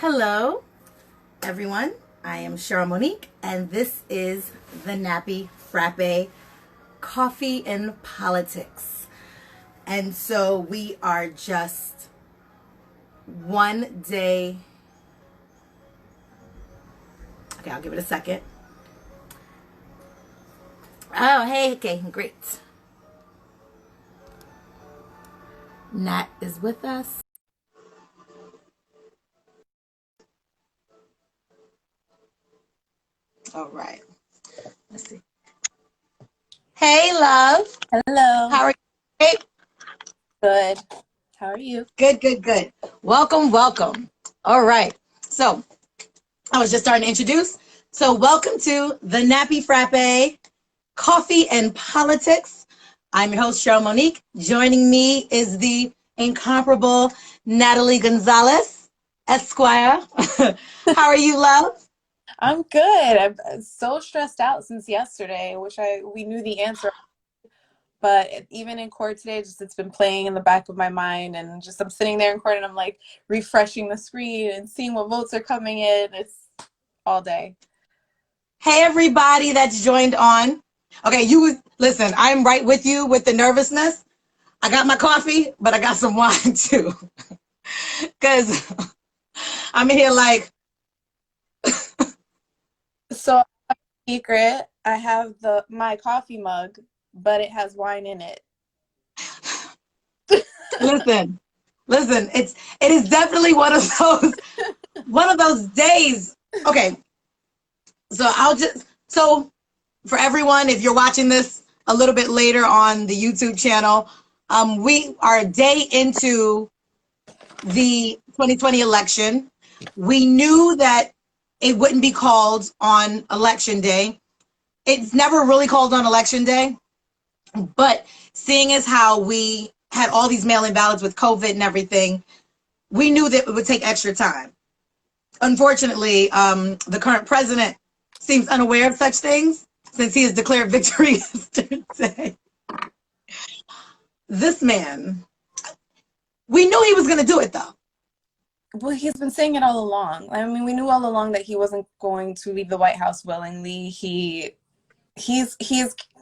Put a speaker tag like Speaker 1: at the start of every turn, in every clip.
Speaker 1: Hello, everyone. I am Cheryl Monique, and this is the Nappy Frappe Coffee and Politics. And so we are just one day. Okay, I'll give it a second. Oh, hey, okay, great. Nat is with us. All right. Let's see. Hey, love.
Speaker 2: Hello.
Speaker 1: How are you? Hey.
Speaker 2: Good. How are you?
Speaker 1: Good. Welcome. All right. So I was just starting to introduce. So welcome to the Nappy Frappe Coffee and Politics. I'm your host, Cheryl Monique. Joining me is the incomparable Natalie Gonzalez, Esquire. How are you, love?
Speaker 2: I'm good. I'm so stressed out since yesterday. We knew the answer, but even in court today, it's been playing in the back of my mind, and I'm sitting there in court and I'm like refreshing the screen and seeing what votes are coming in. It's all day.
Speaker 1: Hey, everybody that's joined on. Okay, listen, I'm right with you with the nervousness. I got my coffee, but I got some wine too. Because I'm here like.
Speaker 2: So, secret, I have my coffee mug, but it has wine in it.
Speaker 1: Listen, it is definitely one of those days. Okay. So for everyone, if you're watching this a little bit later on the YouTube channel, we are a day into the 2020 election. We knew that it wouldn't be called on election day. It's never really called on election day, but seeing as how we had all these mail-in ballots with COVID and everything, we knew that it would take extra time. Unfortunately, the current president seems unaware of such things since he has declared victory yesterday. This man, we knew he was going to do it, though.
Speaker 2: Well, he's been saying it all along. I mean, we knew all along that he wasn't going to leave the White House willingly. He's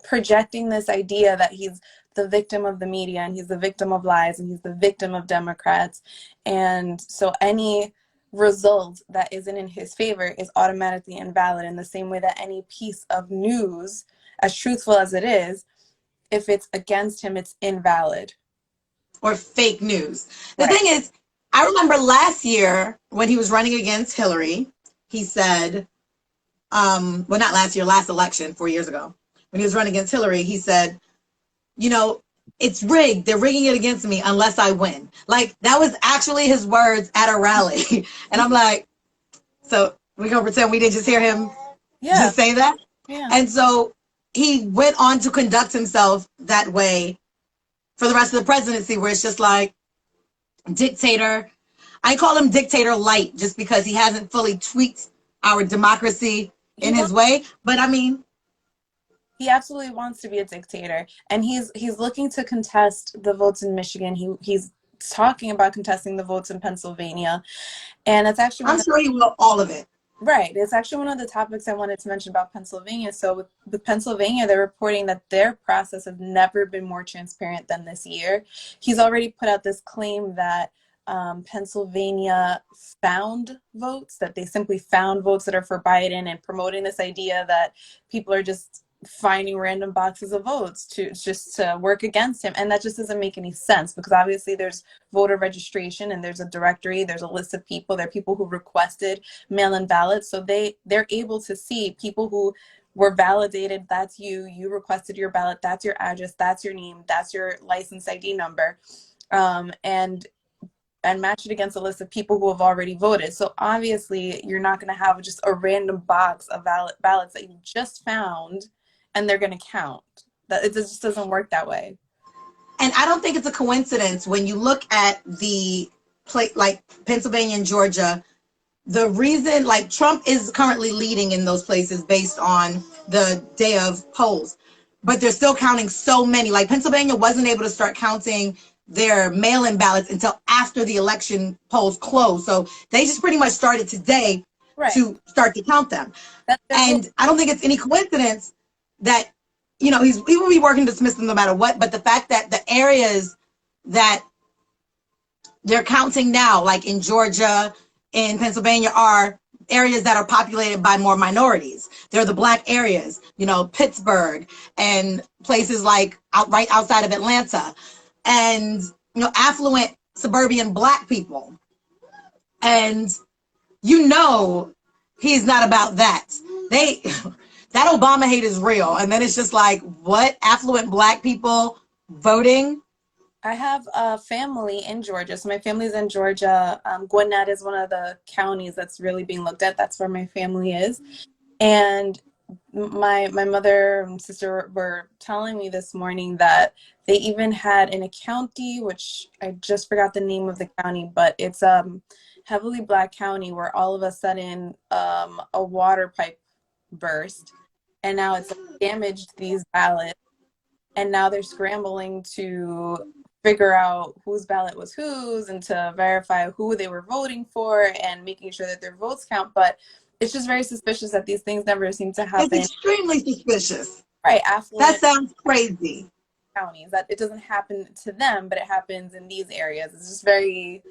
Speaker 2: projecting this idea that he's the victim of the media and he's the victim of lies and he's the victim of Democrats. And so any result that isn't in his favor is automatically invalid, in the same way that any piece of news, as truthful as it is, if it's against him, it's invalid.
Speaker 1: Or fake news. The thing is, I remember last year when he was running against Hillary, he said, well, not last year, last election, 4 years ago, when he was running against Hillary, he said, it's rigged. They're rigging it against me unless I win. Like, that was actually his words at a rally. And I'm like, so we're going to pretend we didn't just hear him just say that?
Speaker 2: Yeah.
Speaker 1: And so he went on to conduct himself that way for the rest of the presidency, where it's just like dictator. I call him dictator light just because he hasn't fully tweaked our democracy in his way. But I mean,
Speaker 2: he absolutely wants to be a dictator, and he's looking to contest the votes in Michigan. He's talking about contesting the votes in Pennsylvania, and it's actually
Speaker 1: I'm sure he will all of it.
Speaker 2: Right. It's actually one of the topics I wanted to mention about Pennsylvania. So with Pennsylvania, they're reporting that their process has never been more transparent than this year. He's already put out this claim that Pennsylvania found votes, that they simply found votes that are for Biden, and promoting this idea that people are just finding random boxes of votes to work against him. And that just doesn't make any sense, because obviously there's voter registration and there's a directory, there's a list of people, there are people who requested mail-in ballots, so they're able to see people who were validated. That's you requested your ballot, that's your address, that's your name, that's your license ID number, and match it against a list of people who have already voted. So obviously you're not going to have just a random box of ballots that you just found and they're going to count. That it just doesn't work that way.
Speaker 1: And I don't think it's a coincidence when you look at the like Pennsylvania and Georgia. The reason, like, Trump is currently leading in those places based on the day of polls, but they're still counting so many. Like, Pennsylvania wasn't able to start counting their mail-in ballots until after the election polls closed. So they just pretty much started today
Speaker 2: Right.
Speaker 1: to start to count them.
Speaker 2: And
Speaker 1: I don't think it's any coincidence that, he will be working to dismiss them no matter what. But the fact that the areas that they're counting now, like in Georgia, in Pennsylvania, are areas that are populated by more minorities. They're the black areas, Pittsburgh and places like right outside of Atlanta, and affluent suburban black people. And he's not about that. That Obama hate is real. And then it's just like, what? Affluent black people voting?
Speaker 2: I have a family in Georgia. So my family's in Georgia. Gwinnett is one of the counties that's really being looked at. That's where my family is. And my mother and sister were telling me this morning that they even had in a county, which I just forgot the name of the county, but it's heavily black county, where all of a sudden a water pipe burst, and now it's damaged these ballots, and now they're scrambling to figure out whose ballot was whose and to verify who they were voting for and making sure that their votes count. But it's just very suspicious that these things never seem to happen.
Speaker 1: It's extremely suspicious.
Speaker 2: Right, affluent.
Speaker 1: That sounds crazy.
Speaker 2: Counties, that it doesn't happen to them, but it happens in these areas. It's just very.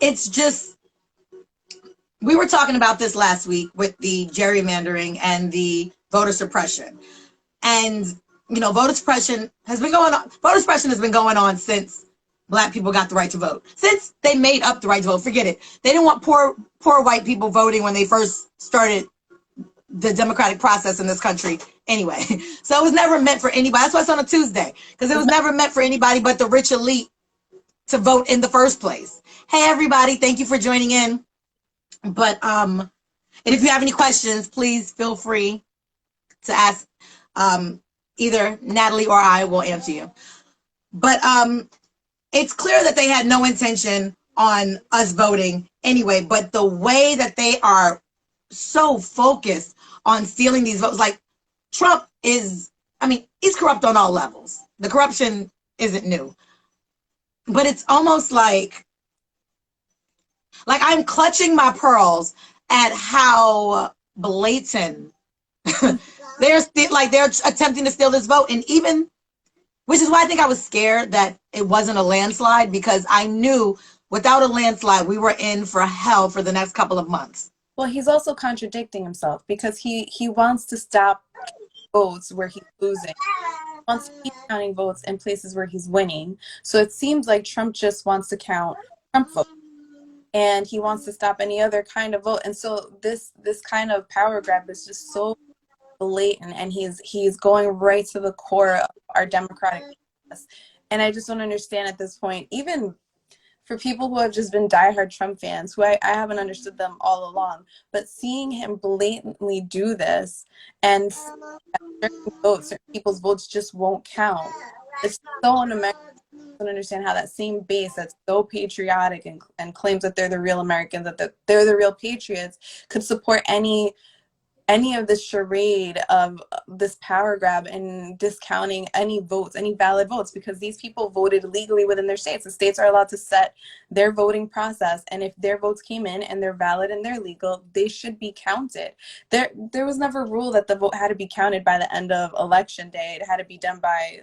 Speaker 1: It's just, we were talking about this last week with the gerrymandering and the voter suppression. And, voter suppression has been going on. Voter suppression has been going on since Black people got the right to vote. Since they made up the right to vote, forget it. They didn't want poor white people voting when they first started the democratic process in this country anyway. So it was never meant for anybody. That's why it's on a Tuesday, because it was never meant for anybody but the rich elite to vote in the first place. Hey, everybody, thank you for joining in. But and if you have any questions, please feel free to ask. Either Natalie or I will answer you. But it's clear that they had no intention on us voting anyway, but the way that they are so focused on stealing these votes, like Trump is, he's corrupt on all levels. The corruption isn't new. But it's almost like I'm clutching my pearls at how blatant they're attempting to steal this vote. And even, which is why I think I was scared that it wasn't a landslide, because I knew without a landslide, we were in for hell for the next couple of months.
Speaker 2: Well, he's also contradicting himself, because he wants to stop votes where he's losing. He wants to keep counting votes in places where he's winning. So it seems like Trump just wants to count Trump votes, and he wants to stop any other kind of vote. And so this kind of power grab is just so blatant, and he's going right to the core of our democratic process. And I just don't understand at this point, even for people who have just been diehard Trump fans, who I haven't understood them all along, but seeing him blatantly do this and certain votes, certain people's votes just won't count. It's so un-American. I don't understand how that same base that's so patriotic and claims that they're the real Americans, that they're the real patriots, could support any of this charade of this power grab and discounting any votes, any valid votes, because these people voted legally within their states. The states are allowed to set their voting process, and if their votes came in and they're valid and they're legal, they should be counted. There was never a rule that the vote had to be counted by the end of election day. It had to be done by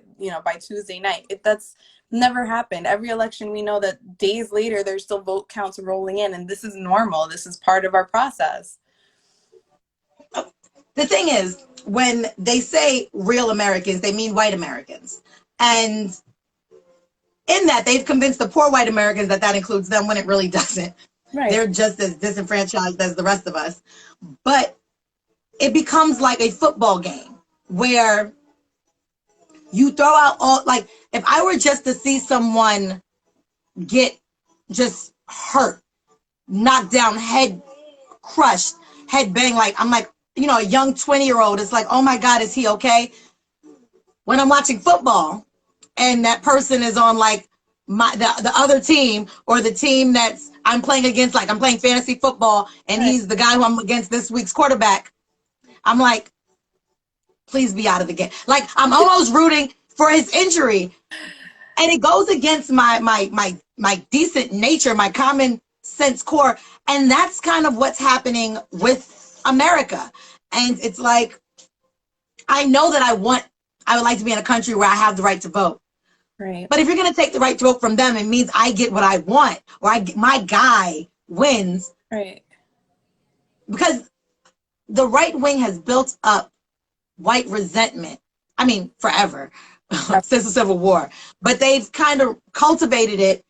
Speaker 2: Tuesday night. That's never happened. Every election, we know that days later there's still vote counts rolling in, and this is normal. This is part of our process.
Speaker 1: The thing is, when they say real Americans, they mean white Americans. And in that, they've convinced the poor white Americans that includes them, when it really doesn't. Right. They're just as disenfranchised as the rest of us. But it becomes like a football game where you throw out all, like, if I were just to see someone get just hurt, knocked down, head crushed, head bang, I'm like, a young 20-year-old, it's like, oh my God, is he okay? When I'm watching football and that person is on the other team, or the team I'm playing against, I'm playing fantasy football and he's the guy who I'm against this week's quarterback, I'm like, please be out of the game. Like, I'm almost rooting for his injury. And it goes against my decent nature, my common sense core. And that's kind of what's happening with America. And it's like, I know that I would like to be in a country where I have the right to vote.
Speaker 2: Right.
Speaker 1: But if you're going to take the right to vote from them, it means I get what I want, or my guy wins.
Speaker 2: Right.
Speaker 1: Because the right wing has built up white resentment. I mean, forever, since the Civil War. But they've kind of cultivated it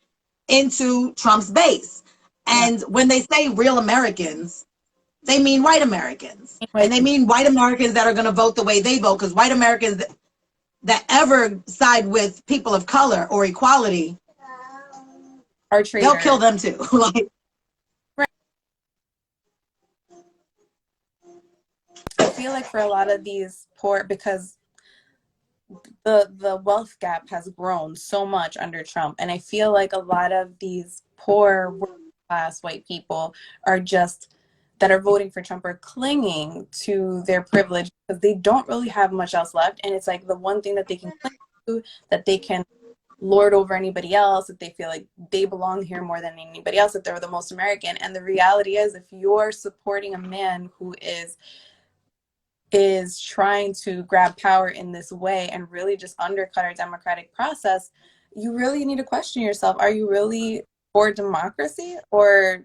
Speaker 1: into Trump's base. And when they say real Americans, they mean white Americans. And they mean white Americans that are going to vote the way they vote, because white Americans that ever side with people of color or equality
Speaker 2: are traitors.
Speaker 1: They'll kill them too. Like,
Speaker 2: right. I feel like for a lot of these poor, because the wealth gap has grown so much under Trump, and I feel like a lot of these poor working class white people are just that are voting for Trump are clinging to their privilege because they don't really have much else left, and it's like the one thing that they can cling to, that they can lord over anybody else, that they feel like they belong here more than anybody else, that they're the most American. And the reality is, if you're supporting a man who is trying to grab power in this way and really just undercut our democratic process, you really need to question yourself. Are you really for democracy, or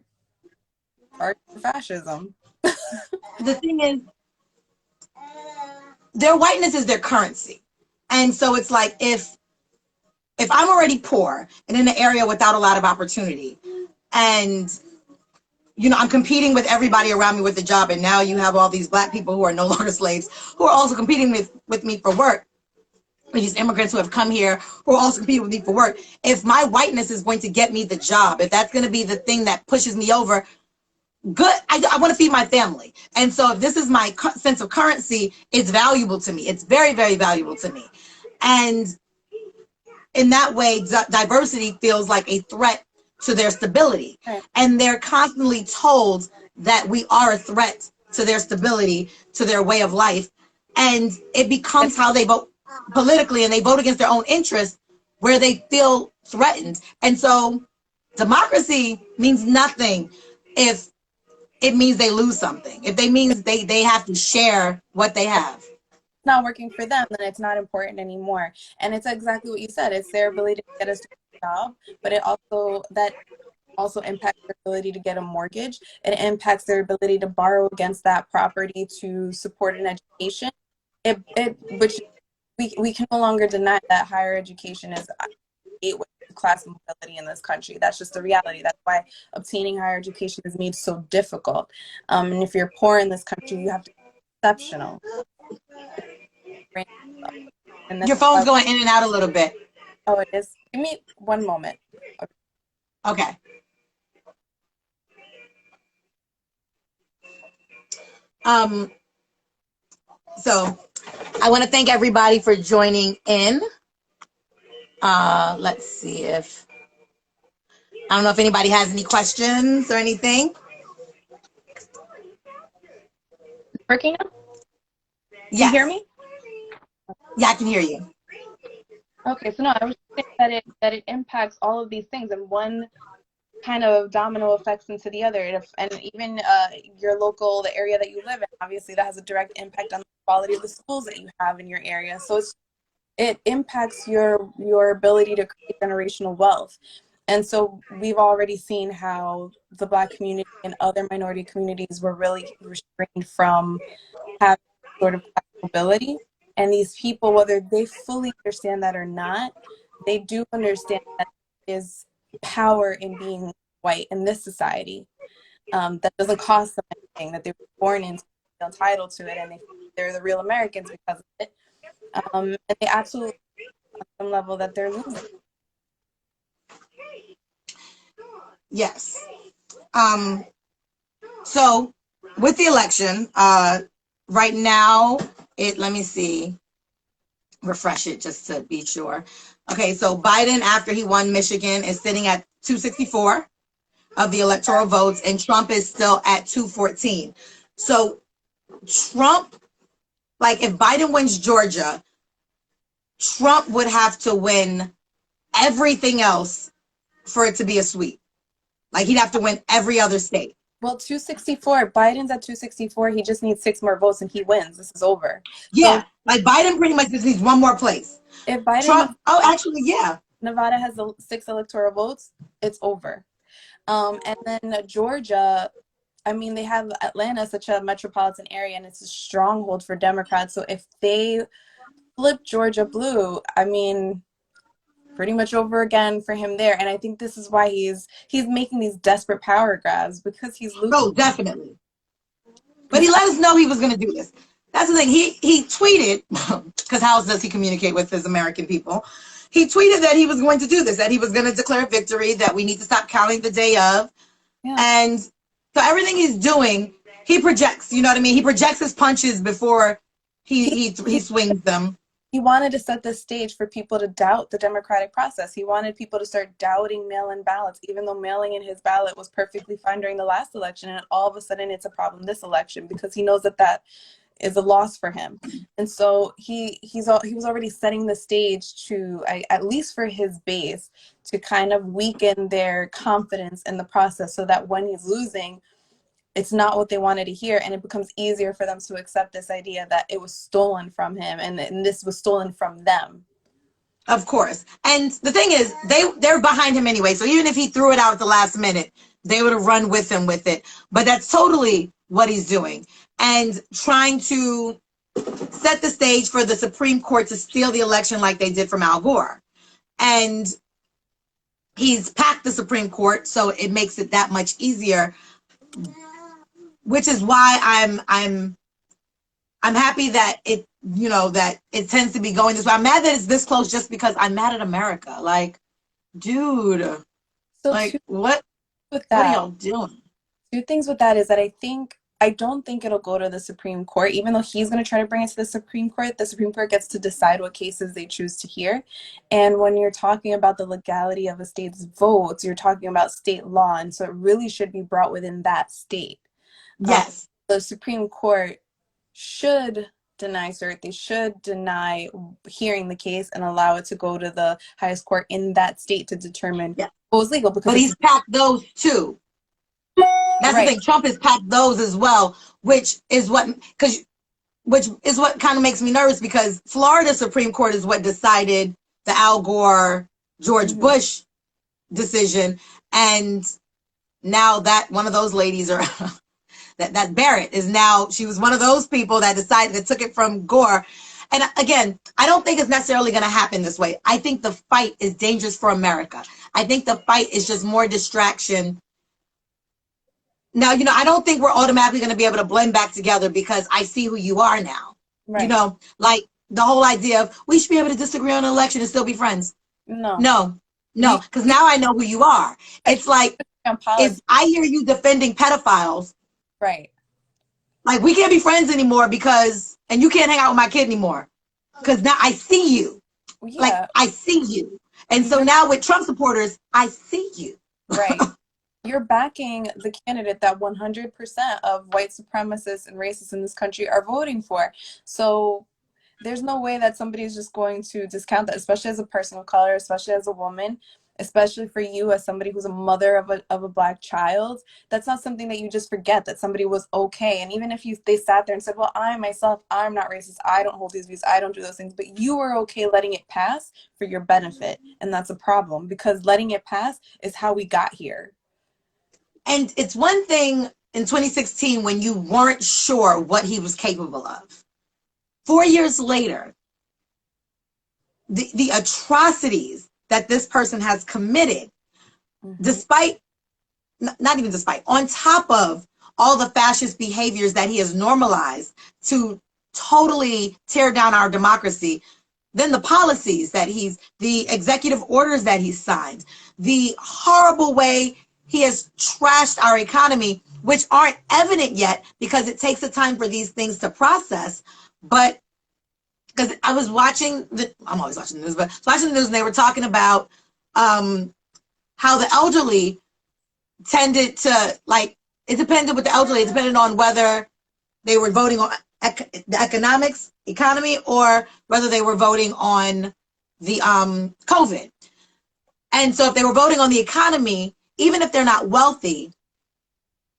Speaker 2: are you for fascism?
Speaker 1: The thing is, their whiteness is their currency. And so it's like, if I'm already poor and in an area without a lot of opportunity, and I'm competing with everybody around me with the job, and now you have all these black people who are no longer slaves who are also competing with me for work. These immigrants who have come here who are also competing with me for work. If my whiteness is going to get me the job, if that's going to be the thing that pushes me over, good. I want to feed my family. And so if this is my sense of currency, it's valuable to me. It's very, very valuable to me. And in that way, diversity feels like a threat to their stability.
Speaker 2: Right.
Speaker 1: And they're constantly told that we are a threat to their stability, to their way of life. And it becomes how they vote politically, and they vote against their own interests where they feel threatened. And so democracy means nothing if it means they lose something. If they means they have to share what they have.
Speaker 2: Not working for them, then it's not important anymore. And it's exactly what you said. It's their ability to get us to a job, but it also impacts their ability to get a mortgage. It impacts their ability to borrow against that property to support an education. Which we can no longer deny that higher education is a gateway to class mobility in this country. That's just the reality. That's why obtaining higher education is made so difficult. And if you're poor in this country, you have to be exceptional.
Speaker 1: And your phone's going in and out a little bit.
Speaker 2: Oh, it is? Give me one moment.
Speaker 1: Okay. So I want to thank everybody for joining in. Let's see if, I don't know if anybody has any questions or anything.
Speaker 2: Working now?
Speaker 1: Yes.
Speaker 2: Can you hear me?
Speaker 1: Yeah, I can hear you.
Speaker 2: Okay, so no, I was saying that it impacts all of these things, and one kind of domino effects into the other. And even your local, the area that you live in, obviously that has a direct impact on the quality of the schools that you have in your area. So it impacts your ability to create generational wealth. And so we've already seen how the Black community and other minority communities were really restrained from having sort of mobility. And these people, whether they fully understand that or not, they do understand that there is power in being white in this society. That doesn't cost them anything, that they were born into, feel entitled to it, and they're the real Americans because of it. And they absolutely, on some level, that they're losing.
Speaker 1: Yes. So with the election, right now, let me see, refresh it just to be sure. Okay, so Biden, after he won Michigan, is sitting at 264 of the electoral votes, and Trump is still at 214. So Trump like if Biden wins Georgia, Trump would have to win everything else for it to be a sweep. Like he'd have to win every other state.
Speaker 2: Well, 264. Biden's at 264. He just needs 6 more votes and he wins. This is over.
Speaker 1: Yeah,
Speaker 2: So
Speaker 1: like Biden pretty much just needs one more place.
Speaker 2: if Biden,
Speaker 1: Trump, oh, actually, yeah.
Speaker 2: Nevada has the 6 electoral votes, it's over. And then Georgia, I mean, they have Atlanta, such a metropolitan area, and it's a stronghold for Democrats. So if they flip Georgia blue, I mean, pretty much over again for him there. And I think this is why he's making these desperate power grabs, because he's losing.
Speaker 1: Oh, definitely. But he let us know he was going to do this. That's the thing. He tweeted, because how else does he communicate with his American people? He tweeted that he was going to do this, that he was going to declare victory, that we need to stop counting the day of. Yeah. And so everything he's doing, he projects, you know what I mean? He projects his punches before he swings them.
Speaker 2: He wanted to set the stage for people to doubt the democratic process. He wanted people to start doubting mail-in ballots, even though mailing in his ballot was perfectly fine during the last election. And all of a sudden it's a problem this election, because he knows that that is a loss for him. And so he was already setting the stage to, at least for his base, to kind of weaken their confidence in the process, so that when he's losing, it's not what they wanted to hear, and it becomes easier for them to accept this idea that it was stolen from him, and this was stolen from them.
Speaker 1: Of course. And the thing is, they're behind him anyway, so even if he threw it out at the last minute, they would have run with him with it. But that's totally what he's doing, and trying to set the stage for the Supreme Court to steal the election like they did from Al Gore. And he's packed the Supreme Court, so it makes it that much easier, which is why I'm happy that it, you know, that it tends to be going this way. I'm mad that it's this close just because I'm mad at America. Like, dude,
Speaker 2: so
Speaker 1: like what are y'all doing?
Speaker 2: 2 things with that is that I don't think it'll go to the Supreme Court, even though he's going to try to bring it to the Supreme Court. The Supreme Court gets to decide what cases they choose to hear. And when you're talking about the legality of a state's votes, you're talking about state law. And so it really should be brought within that state.
Speaker 1: Yes.
Speaker 2: The Supreme Court should deny cert. They should deny hearing the case and allow it to go to the highest court in that state to determine what was legal. Because
Speaker 1: but he's packed those too. That's right. The thing. Trump has packed those as well, which is what kind of makes me nervous, because Florida Supreme Court is what decided the Al Gore, George Bush decision, and now that one of those ladies are that Barrett is now, she was one of those people that decided, that took it from Gore. And again, I don't think it's necessarily going to happen this way. I think the fight is dangerous for America. I think the fight is just more distraction. Now, you know, I don't think we're automatically going to be able to blend back together because I see who you are now. Right. You know, like the whole idea of we should be able to disagree on an election and still be friends. No, because now I know who you are. It's like, if I hear you defending pedophiles,
Speaker 2: right,
Speaker 1: like we can't be friends anymore because, and you can't hang out with my kid anymore because now I see you. Yeah. Like I see you. And so now with Trump supporters, I see you.
Speaker 2: Right. You're backing the candidate that 100% of white supremacists and racists in this country are voting for. So there's no way that somebody's just going to discount that, especially as a person of color, especially as a woman, especially for you as somebody who's a mother of a Black child. That's not something that you just forget, that somebody was okay. And even if they sat there and said, well, I'm not racist, I don't hold these views, I don't do those things, but you were okay letting it pass for your benefit. And that's a problem, because letting it pass is how we got here.
Speaker 1: And it's one thing in 2016 when you weren't sure what he was capable of. 4 years later, the atrocities that this person has committed, despite, not even despite, on top of all the fascist behaviors that he has normalized to totally tear down our democracy, then the policies that the executive orders that he's signed, the horrible way he has trashed our economy, which aren't evident yet because it takes the time for these things to process. But because I was watching I'm always watching the news, but watching the news, and they were talking about how the elderly tended to, like, it depended with the elderly, it depended on whether they were voting the economy, or whether they were voting on the COVID. And so if they were voting on the economy, even if they're not wealthy,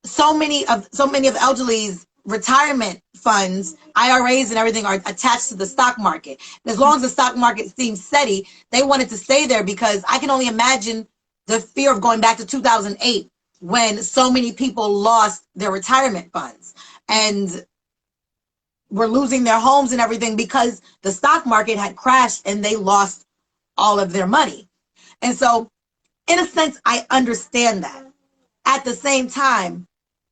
Speaker 1: so many of the elderly's retirement funds, IRAs and everything are attached to the stock market. And as long as the stock market seems steady, they wanted to stay there, because I can only imagine the fear of going back to 2008 when so many people lost their retirement funds and were losing their homes and everything because the stock market had crashed and they lost all of their money. And so, in a sense, I understand that. At the same time,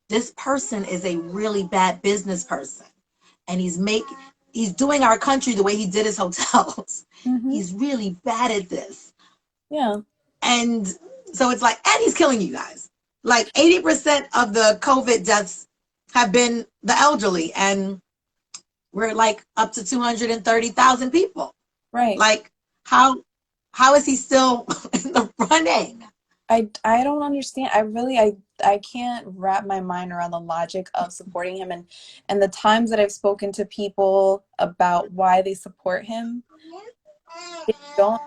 Speaker 1: this person is a really bad business person, and he's doing our country the way he did his hotels. He's really bad at this.
Speaker 2: Yeah.
Speaker 1: And so it's like, and he's killing you guys. Like 80% of the COVID deaths have been the elderly, and we're like up to 230,000 people.
Speaker 2: Right.
Speaker 1: Like, how is he still in the running?
Speaker 2: I don't understand. I can't wrap my mind around the logic of supporting him, and the times that I've spoken to people about why they support him, they don't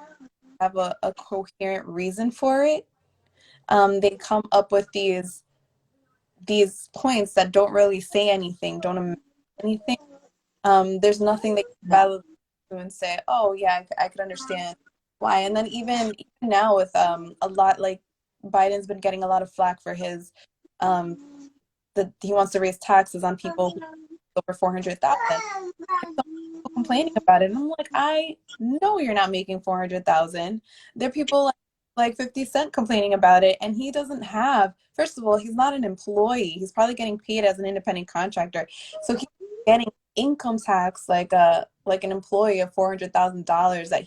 Speaker 2: have a coherent reason for it. They come up with these points that don't really say anything, don't amount to anything. There's nothing they can validly do and say, oh yeah, I could understand why. And then even now with a lot, like, Biden's been getting a lot of flack for his that he wants to raise taxes on people who over 400,000. People complaining about it, and I'm like, I know you're not making 400,000. There are people like 50 Cent complaining about it, and he doesn't have. First of all, he's not an employee. He's probably getting paid as an independent contractor, so he's getting income tax like an employee of $400,000 that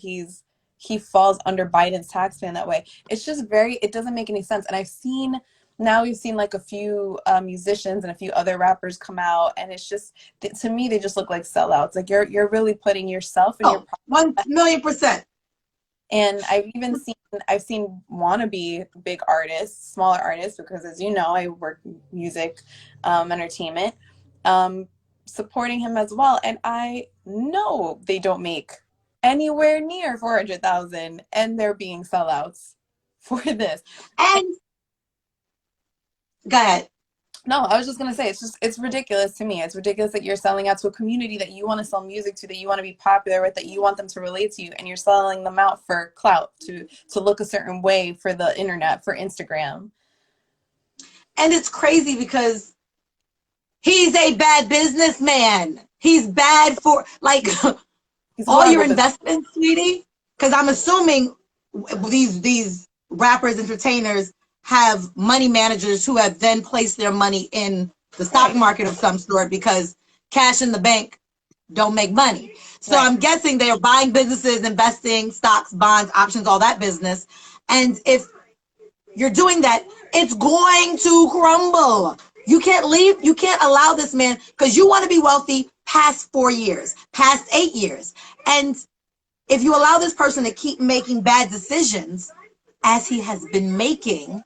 Speaker 2: he falls under Biden's tax plan that way. It's just it doesn't make any sense. And we've seen like a few musicians and a few other rappers come out, and it's just, to me, they just look like sellouts. Like you're really putting yourself in your
Speaker 1: 1,000,000%.
Speaker 2: And I've seen wannabe big artists, smaller artists, because as you know, I work music, entertainment, supporting him as well. And I know they don't make anywhere near 400,000, and they're being sellouts for this.
Speaker 1: And go ahead.
Speaker 2: No, I was just gonna say, it's ridiculous to me. It's ridiculous that you're selling out to a community that you want to sell music to, that you want to be popular with, that you want them to relate to you, and you're selling them out for clout, to look a certain way for the internet, for Instagram.
Speaker 1: And it's crazy because he's a bad businessman. He's bad for, like, all your investments, sweetie. Because I'm assuming these rappers, entertainers have money managers who have then placed their money in the stock market of some sort, because cash in the bank don't make money. So I'm guessing they are buying businesses, investing, stocks, bonds, options, all that business. And if you're doing that, it's going to crumble. You can't allow this man, because you want to be wealthy past 4 years, past 8 years. And if you allow this person to keep making bad decisions, as he has been making,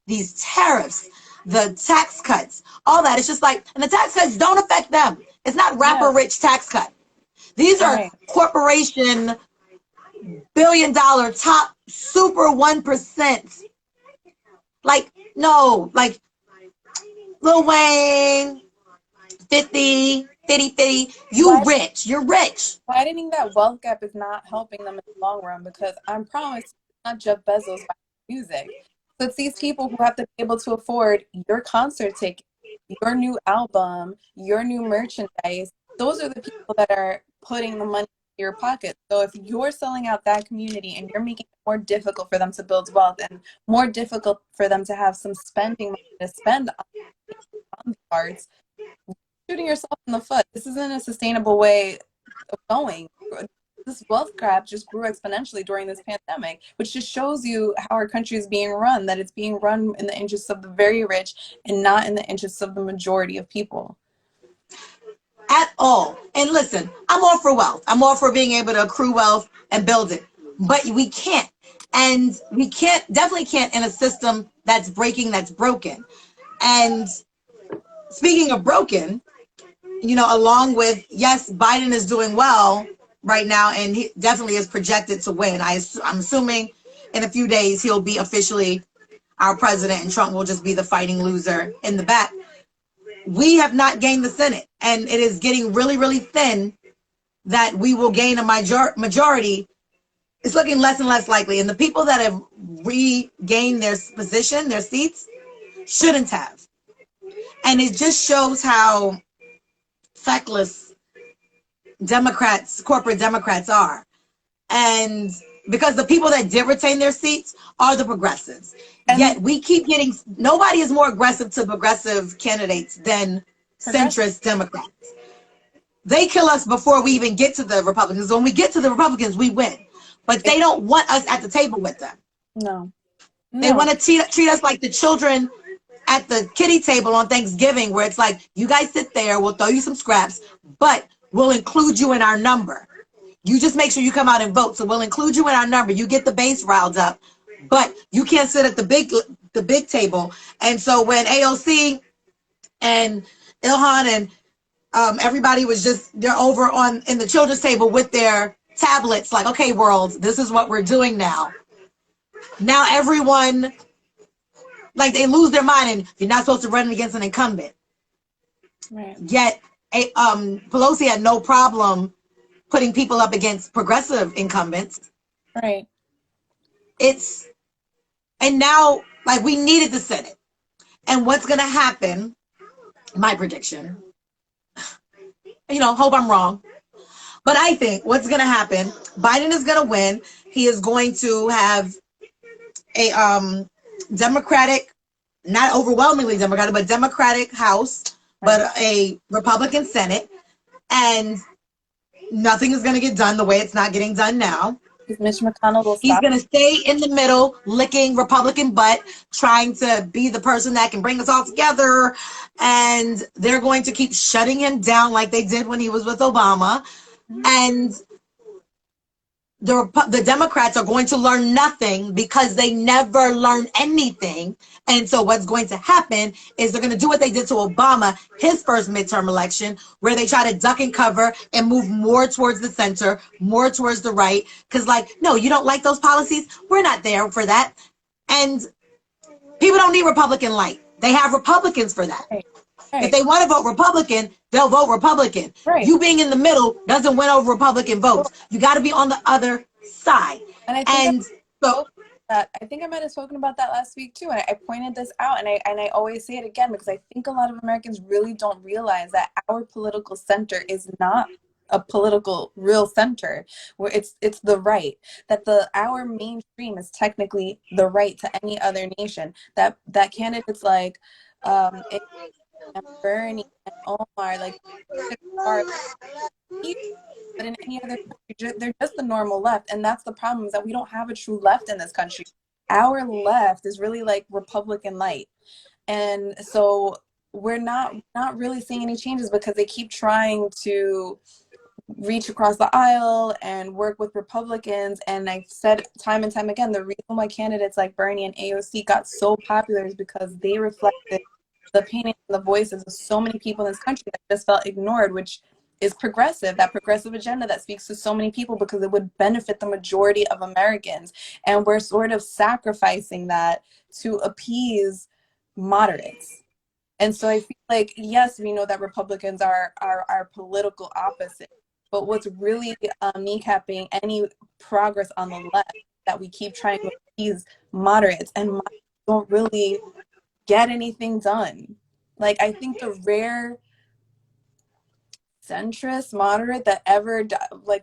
Speaker 1: these tariffs, the tax cuts, all that, it's just like, and the tax cuts don't affect them. It's not rapper rich tax cut. These are corporation, billion-dollar, top super 1%. Like, no, like Lil Wayne, 50, you rich, you're rich.
Speaker 2: Widening that wealth gap is not helping them in the long run, because I'm promised it's not Jeff Bezos buying music. So it's these people who have to be able to afford your concert ticket, your new album, your new merchandise. Those are the people that are putting the money in your pocket. So if you're selling out that community and you're making it more difficult for them to build wealth, and more difficult for them to have some spending money to spend on the arts, shooting yourself in the foot. This isn't a sustainable way of going. This wealth grab just grew exponentially during this pandemic, which just shows you how our country is being run, that it's being run in the interests of the very rich and not in the interests of the majority of people.
Speaker 1: At all. And listen, I'm all for wealth. I'm all for being able to accrue wealth and build it. But we can't. And we definitely can't in a system that's breaking, that's broken. And speaking of broken, you know, along with, yes, Biden is doing well right now, and he definitely is projected to win. I'm assuming in a few days he'll be officially our president, and Trump will just be the fighting loser in the back. We have not gained the Senate, and it is getting really, really thin that we will gain a majority. It's looking less and less likely. And the people that have regained their position, their seats, shouldn't have. And it just shows how feckless Democrats, corporate Democrats are. And because the people that did retain their seats are the progressives.
Speaker 2: And
Speaker 1: yet we keep getting, nobody is more aggressive to progressive candidates than centrist Democrats. They kill us before we even get to the Republicans. When we get to the Republicans, we win. But they don't want us at the table with them.
Speaker 2: No.
Speaker 1: They want to treat us like the children at the kiddie table on Thanksgiving, where it's like, you guys sit there, we'll throw you some scraps, but we'll include you in our number. You just make sure you come out and vote. So we'll include you in our number. You get the base riled up, but you can't sit at the big table. And so when AOC and Ilhan and everybody was just, they're over in the children's table with their tablets, like, okay, world, this is what we're doing now. Now everyone, like, they lose their mind, and you're not supposed to run against an incumbent.
Speaker 2: Right.
Speaker 1: Yet Pelosi had no problem putting people up against progressive incumbents.
Speaker 2: Right.
Speaker 1: And now, like, we needed the Senate. And what's going to happen, my prediction, you know, hope I'm wrong, but I think what's going to happen, Biden is going to win. He is going to have a Democratic, not overwhelmingly Democratic, but Democratic House, but a Republican Senate. And nothing is going to get done the way it's not getting done now.
Speaker 2: Mitch McConnell will stop.
Speaker 1: He's going to stay in the middle, licking Republican butt, trying to be the person that can bring us all together. And they're going to keep shutting him down like they did when he was with Obama. And the Democrats are going to learn nothing because they never learn anything. And so what's going to happen is they're going to do what they did to Obama, his first midterm election, where they try to duck and cover and move more towards the center, more towards the right. Because, like, no, you don't like those policies? We're not there for that. And people don't need Republican light. They have Republicans for that.
Speaker 2: Right.
Speaker 1: If they want to vote Republican, they'll vote Republican.
Speaker 2: Right.
Speaker 1: You being in the middle doesn't win over Republican votes. You got to be on the other side.
Speaker 2: And I think I might have spoken about that last week too. And I pointed this out, and I always say it again, because I think a lot of Americans really don't realize that our political center is not a political real center, where it's the right, that our mainstream is technically the right to any other nation, that candidates like and Bernie and Omar, like, are, but in any other country, they're just the normal left. And that's the problem, is that we don't have a true left in this country. Our left is really like Republican light. And so we're not really seeing any changes, because they keep trying to reach across the aisle and work with Republicans. And I've said time and time again, the reason why candidates like Bernie and AOC got so popular is because they reflected the pain and the voices of so many people in this country that just felt ignored, which is progressive, that progressive agenda that speaks to so many people, because it would benefit the majority of Americans. And we're sort of sacrificing that to appease moderates. And so I feel like, yes, we know that Republicans are our political opposite, but what's really kneecapping any progress on the left, that we keep trying to appease moderates, and moderates don't really get anything done. Like, I think the rare centrist moderate that ever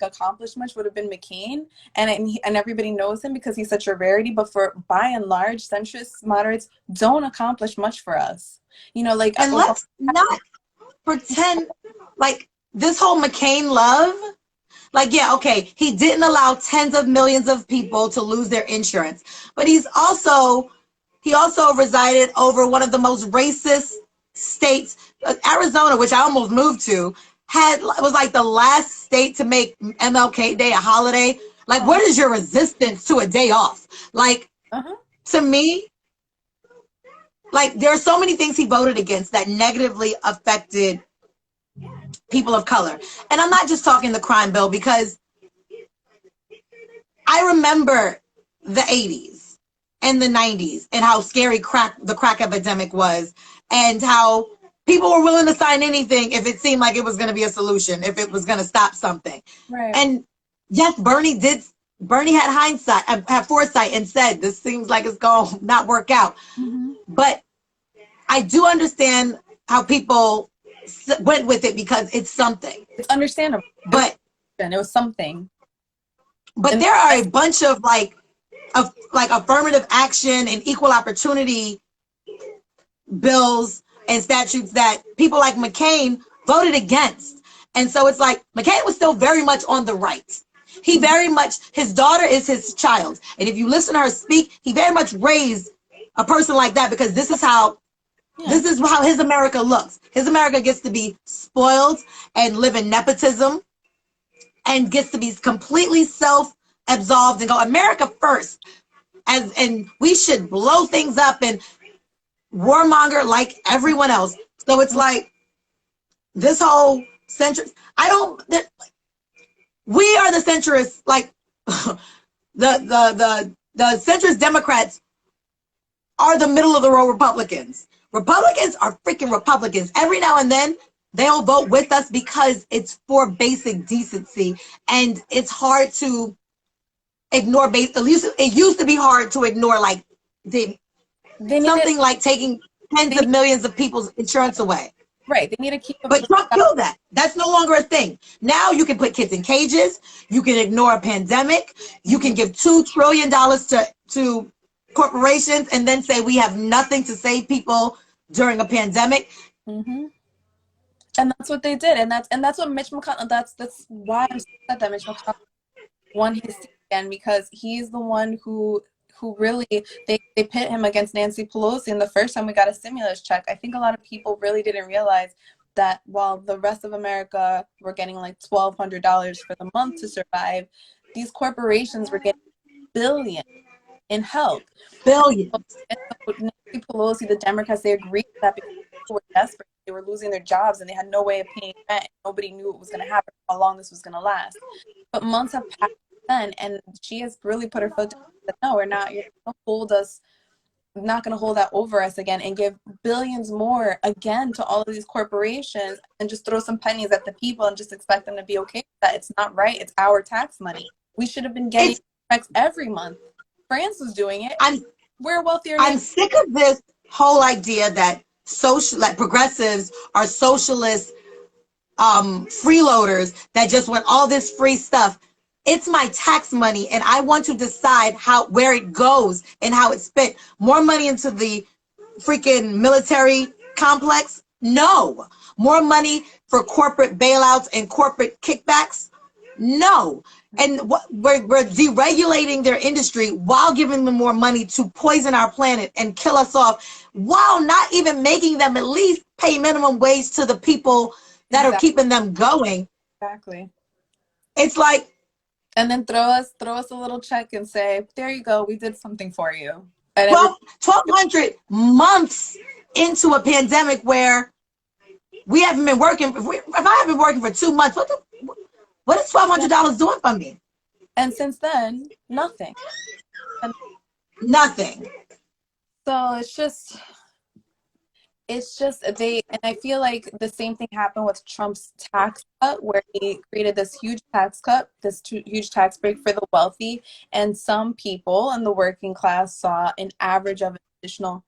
Speaker 2: accomplished much would have been McCain, and everybody knows him because he's such a rarity. But by and large, centrist moderates don't accomplish much for us. You know, like,
Speaker 1: and let's not pretend like this whole McCain love. Like, yeah, okay, he didn't allow tens of millions of people to lose their insurance, but he also resided over one of the most racist states, Arizona, which I almost moved to. Was like the last state to make MLK Day a holiday. Like, what is your resistance to a day off? Like, to me, like, there are so many things he voted against that negatively affected people of color. And I'm not just talking the crime bill, because I remember the 80s and the 90s and how scary the crack epidemic was, and how people were willing to sign anything if it seemed like it was going to be a solution, if it was going to stop something.
Speaker 2: Right.
Speaker 1: And yes, Bernie had hindsight, had foresight, and said, this seems like it's going to not work out. But I do understand how people went with it, because it's something.
Speaker 2: It's understandable.
Speaker 1: But
Speaker 2: it was something.
Speaker 1: But there are a bunch of like affirmative action and equal opportunity bills and statutes that people like McCain voted against. And so it's like, McCain was still very much on the right. He very much, his daughter is his child. And if you listen to her speak, he very much raised a person like that, because this is how his America looks. His America gets to be spoiled and live in nepotism, and gets to be completely self-absolved and go America first. And we should blow things up and warmonger like everyone else. So it's like this whole centrist, we are the centrists, like the centrist Democrats are the middle of the road Republicans. Republicans are freaking Republicans. Every now and then they'll vote with us because it's for basic decency, and it's hard to ignore it used to be hard to ignore, like something like taking tens of millions of people's insurance away.
Speaker 2: Right. They need to keep.
Speaker 1: But Trump killed that. That's no longer a thing. Now you can put kids in cages. You can ignore a pandemic. You can give $2 trillion to corporations and then say we have nothing to save people during a pandemic.
Speaker 2: And that's what they did. And that's what Mitch McConnell. That's why I'm sad that Mitch McConnell won his seat again, because he's the one who really they pit him against Nancy Pelosi. And the first time we got a stimulus check, I think a lot of people really didn't realize that while the rest of America were getting like $1,200 for the month to survive, these corporations were getting billions in help.
Speaker 1: Billions.
Speaker 2: And so Nancy Pelosi, the Democrats, they agreed with that because people were desperate. They were losing their jobs and they had no way of paying rent. Nobody knew what was going to happen, how long this was going to last. But months have passed then, and she has really put her foot down and said, no, we're not. You're going to hold us, not going to hold that over us again, and give billions more again to all of these corporations, and just throw some pennies at the people and just expect them to be okay with that. It's not right. It's our tax money. We should have been getting checks every month. France was doing it. We're wealthier.
Speaker 1: I'm sick of this whole idea that progressives are socialist freeloaders that just want all this free stuff. It's my tax money, and I want to decide where it goes and how it's spent. More money into the freaking military complex? No. More money for corporate bailouts and corporate kickbacks? No. And we're deregulating their industry while giving them more money to poison our planet and kill us off, while not even making them at least pay minimum wage to the people that are keeping them going.
Speaker 2: Exactly.
Speaker 1: It's like,
Speaker 2: and then throw us a little check and say, there you go, we did something for you. And
Speaker 1: 1,200 months into a pandemic where we haven't been working. If I haven't been working for 2 months, what is $1,200 doing for me?
Speaker 2: And since then, nothing.
Speaker 1: Nothing.
Speaker 2: So it's just and I feel like the same thing happened with Trump's tax cut, where he created this huge tax cut, this huge tax break for the wealthy, and some people in the working class saw an average of an additional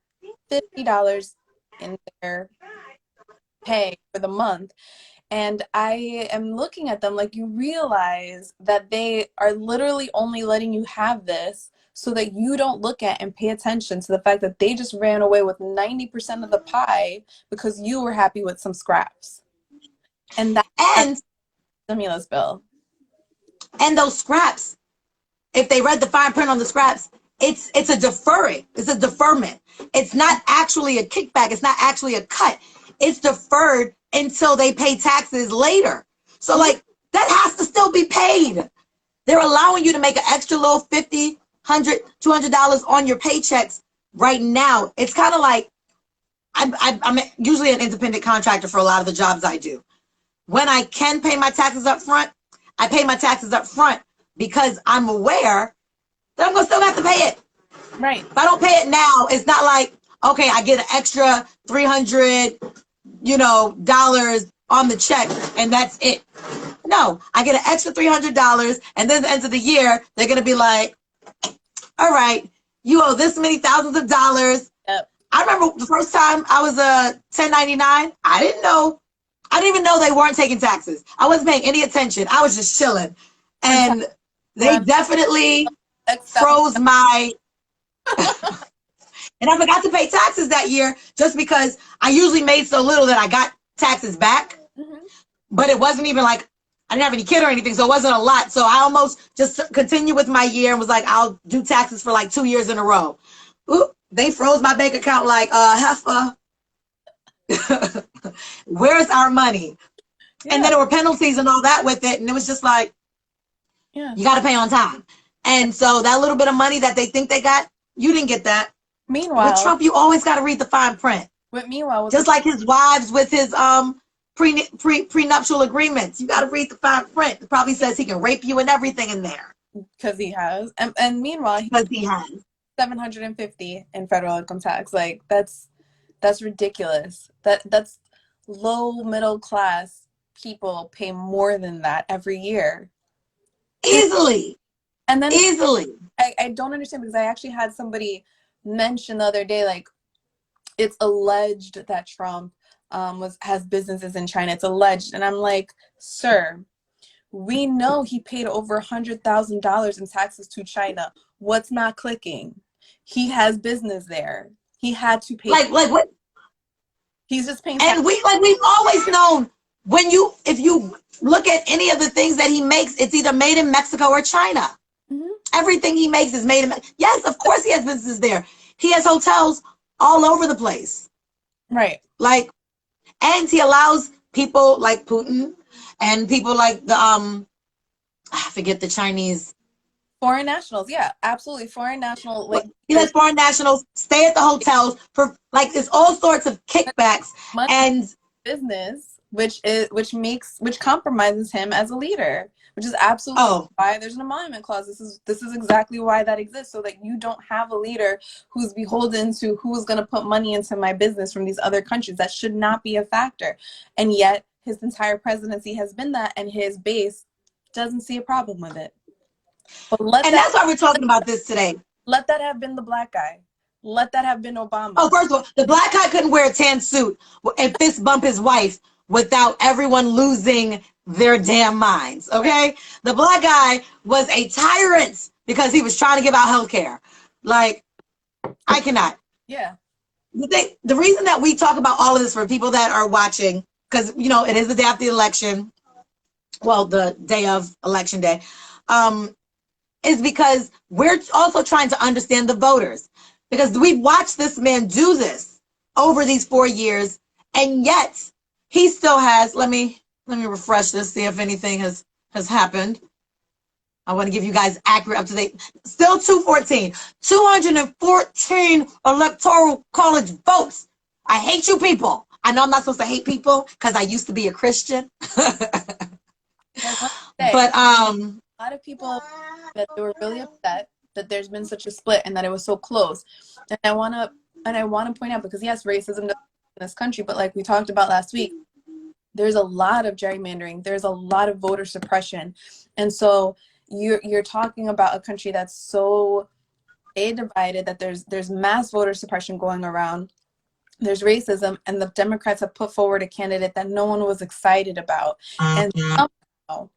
Speaker 2: $50 in their pay for the month. And I am looking at them like, you realize that they are literally only letting you have this so that you don't look at and pay attention to the fact that they just ran away with 90% of the pie because you were happy with some scraps. And that's the stimulus bill.
Speaker 1: And those scraps, if they read the fine print on the scraps, it's a deferring. It's a deferment. It's not actually a kickback. It's not actually a cut. It's deferred until they pay taxes later. So like, that has to still be paid. They're allowing you to make an extra little $50, $100, $200 on your paychecks right now. It's kind of like, I'm usually an independent contractor for a lot of the jobs I do. when I can pay my taxes up front, I pay my taxes up front because I'm aware that I'm gonna still have to pay it.
Speaker 2: Right.
Speaker 1: If I don't pay it now, it's not like, okay, I get an extra $300, dollars on the check and that's it. No, I get an extra $300, and then at the end of the year, they're gonna be like, all right, you owe this many thousands of dollars.
Speaker 2: Yep.
Speaker 1: I remember the first time I was a 1099, I didn't even know they weren't taking taxes. I wasn't paying any attention. I was just chilling. And they definitely froze my, and I forgot to pay taxes that year just because I usually made so little that I got taxes back.
Speaker 2: Mm-hmm.
Speaker 1: But it wasn't even like, I didn't have any kid or anything, so it wasn't a lot. So I almost just continued with my year and was like, I'll do taxes for like 2 years in a row. Ooh, they froze my bank account like, heifer. Where's our money? Yeah. And then there were penalties and all that with it. And it was just like, you got to pay on time. And so that little bit of money that they think they got, you didn't get that.
Speaker 2: Meanwhile,
Speaker 1: with Trump, you always got to read the fine print.
Speaker 2: But meanwhile,
Speaker 1: just like his wives with his prenuptial agreements, you got to read the fine print. It probably says he can rape you and everything in there.
Speaker 2: Because he has, and meanwhile,
Speaker 1: because he has
Speaker 2: $750 in federal income tax. Like that's ridiculous. That's low middle class people pay more than that every year.
Speaker 1: Easily.
Speaker 2: And then
Speaker 1: easily.
Speaker 2: I don't understand, because I actually had somebody mention the other day, like, it's alleged that Trump has businesses in China. It's alleged. And I'm like, sir, we know he paid over $100,000 in taxes to China. What's not clicking? He has business there. He had to pay.
Speaker 1: Like what?
Speaker 2: He's just paying.
Speaker 1: And we've always known, if you look at any of the things that he makes, it's either made in Mexico or China. Mm-hmm. Everything he makes is made in Mexico. Yes, of course he has businesses there. He has hotels all over the place.
Speaker 2: Right.
Speaker 1: Like, and he allows people like Putin and people like the I forget the Chinese.
Speaker 2: Foreign nationals, yeah, absolutely. Foreign national, like,
Speaker 1: he lets foreign nationals stay at the hotels for, like, there's all sorts of kickbacks and
Speaker 2: business, which compromises him as a leader, which is absolutely why there's an emolument clause. This is exactly why that exists, so that you don't have a leader who's beholden to who's going to put money into my business from these other countries. That should not be a factor, and yet his entire presidency has been that, and his base doesn't see a problem with it. But
Speaker 1: that's why we're talking about this today.
Speaker 2: Let that have been the black guy. Let that have been Obama.
Speaker 1: Oh, first of all, the black guy couldn't wear a tan suit and fist bump his wife without everyone losing their damn minds, okay? The black guy was a tyrant because he was trying to give out health care. Like, I cannot.
Speaker 2: Yeah.
Speaker 1: The reason that we talk about all of this for people that are watching, because, it is the day after the election, well, the day of election day, is because we're also trying to understand the voters, because we've watched this man do this over these 4 years, and yet he still has, let me refresh this, see if anything has happened. I want to give you guys accurate, up to date. Still 214 electoral college votes. I hate you people. I know I'm not supposed to hate people because I used to be a Christian. But
Speaker 2: a lot of people that they were really upset that there's been such a split and that it was so close. And I want to point out, because yes, racism in this country, but like we talked about last week, there's a lot of gerrymandering, there's a lot of voter suppression. And so you're talking about a country that's so divided, that there's mass voter suppression going around. There's racism, and the Democrats have put forward a candidate that no one was excited about. And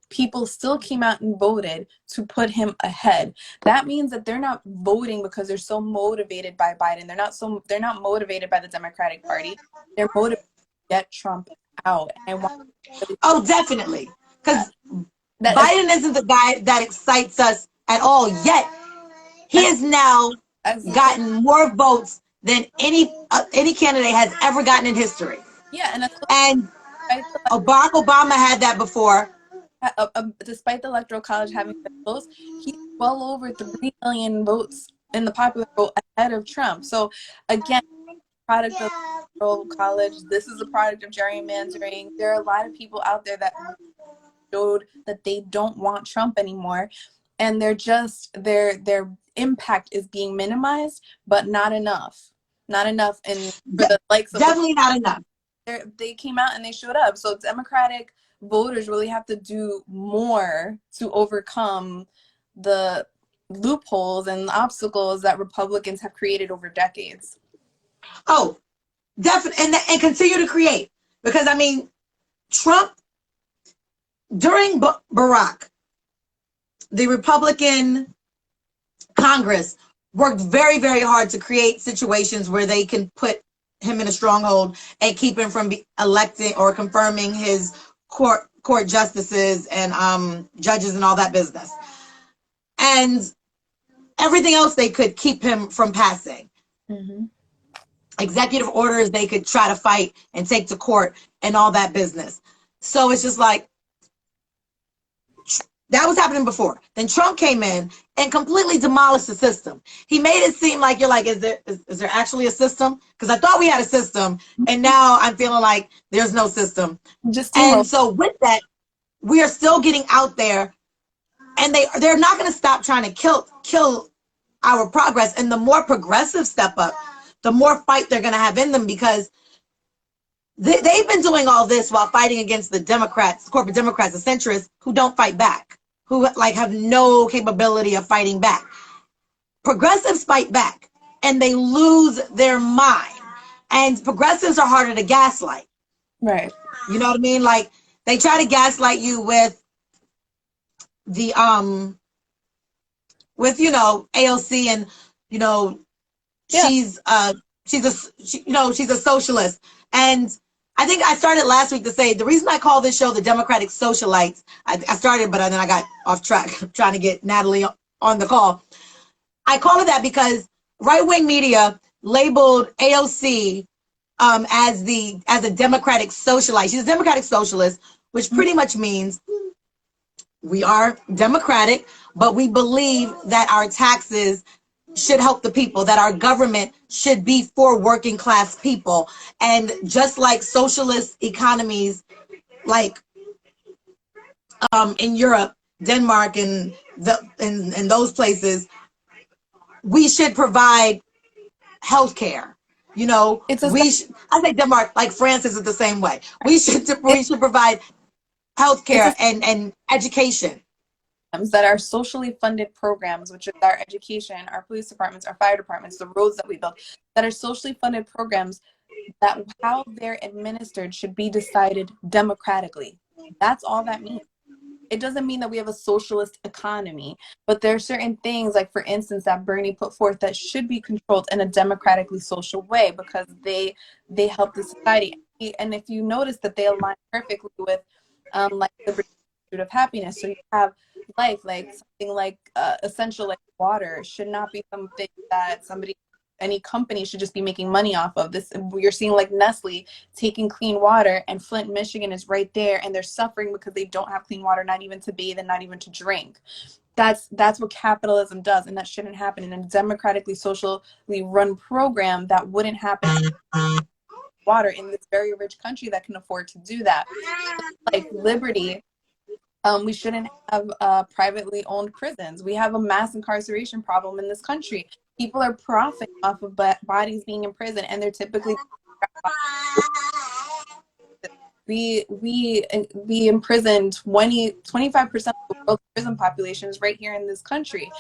Speaker 2: people still came out and voted to put him ahead. That means that they're not voting because they're so motivated by Biden. They're not motivated by the Democratic Party. They're motivated to get Trump out. And
Speaker 1: definitely. Because Biden isn't the guy that excites us at all. Yet he has now gotten more votes than any candidate has ever gotten in history.
Speaker 2: Yeah,
Speaker 1: and Barack Obama had that before.
Speaker 2: Despite the Electoral College having been close, he's well over 3 million votes in the popular vote ahead of Trump. So again, product of electoral college. This is a product of gerrymandering. There are a lot of people out there that showed that they don't want Trump anymore, and they're just their impact is being minimized, but not enough, not enough. And for the likes of
Speaker 1: Definitely not enough.
Speaker 2: they came out and they showed up. So Democratic voters really have to do more to overcome the loopholes and the obstacles that Republicans have created over decades.
Speaker 1: Oh, definitely, and continue to create, because I mean, Trump during Barack, the Republican Congress worked very, very hard to create situations where they can put him in a stronghold and keep him from electing or confirming his court justices and judges and all that business. And everything else they could keep him from passing.
Speaker 2: Mm-hmm.
Speaker 1: Executive orders they could try to fight and take to court and all that business. So it's just like, that was happening before. Then Trump came in and completely demolished the system. He made it seem like you're like, is there actually a system? Because I thought we had a system, and now I'm feeling like there's no system.
Speaker 2: Just
Speaker 1: and so with that, we are still getting out there, and they're not going to stop trying to kill our progress. And the more progressive step up, the more fight they're going to have in them, because they've been doing all this while fighting against the Democrats, corporate Democrats, the centrists, who don't fight back, who like have no capability of fighting back. Progressives fight back and they lose their mind. And progressives are harder to gaslight.
Speaker 2: Right.
Speaker 1: You know what I mean? Like, they try to gaslight you with the AOC, and she's a socialist. And I think I started last week to say the reason I call this show the Democratic Socialites, I started, but then I got off track trying to get Natalie on the call. I call it that because right-wing media labeled AOC as a Democratic Socialite. She's a Democratic Socialist, which pretty much means we are Democratic, but we believe that our taxes should help the people, that our government should be for working class people. And just like socialist economies, like in Europe, Denmark, and those places, we should provide health care. I say Denmark, like France is the same way. We should provide health care and education.
Speaker 2: That are socially funded programs, which is our education, our police departments, our fire departments, the roads that we build, that are socially funded programs, that how they're administered should be decided democratically. That's all that means. It doesn't mean that we have a socialist economy, but there are certain things, like for instance, that Bernie put forth that should be controlled in a democratically social way, because they help the society. And if you notice that they align perfectly with like the pursuit of happiness. So you have life, like something like essential, like water, should not be something that any company should just be making money off of. This, you're seeing like Nestle taking clean water, and Flint, Michigan is right there, and they're suffering because they don't have clean water, not even to bathe and not even to drink. That's what capitalism does, and that shouldn't happen in a democratically, socially run program. That wouldn't happen. Water in this very rich country that can afford to do that. Like liberty, we shouldn't have privately owned prisons. We have a mass incarceration problem in this country. People are profiting off of bodies being in prison, and they're typically we imprison 25% of the world's prison population is right here in this country.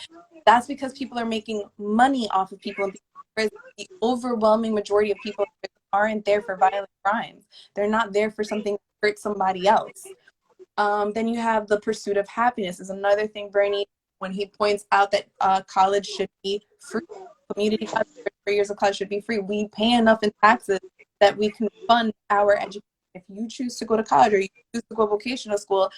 Speaker 2: That's because people are making money off of people in prison. The overwhelming majority of people aren't there for violent crimes. They're not there for something to hurt somebody else. Then you have the pursuit of happiness is another thing. Bernie, when he points out that college should be free, community college, 3 years of college should be free. We pay enough in taxes that we can fund our education. If you choose to go to college or you choose to go to vocational school,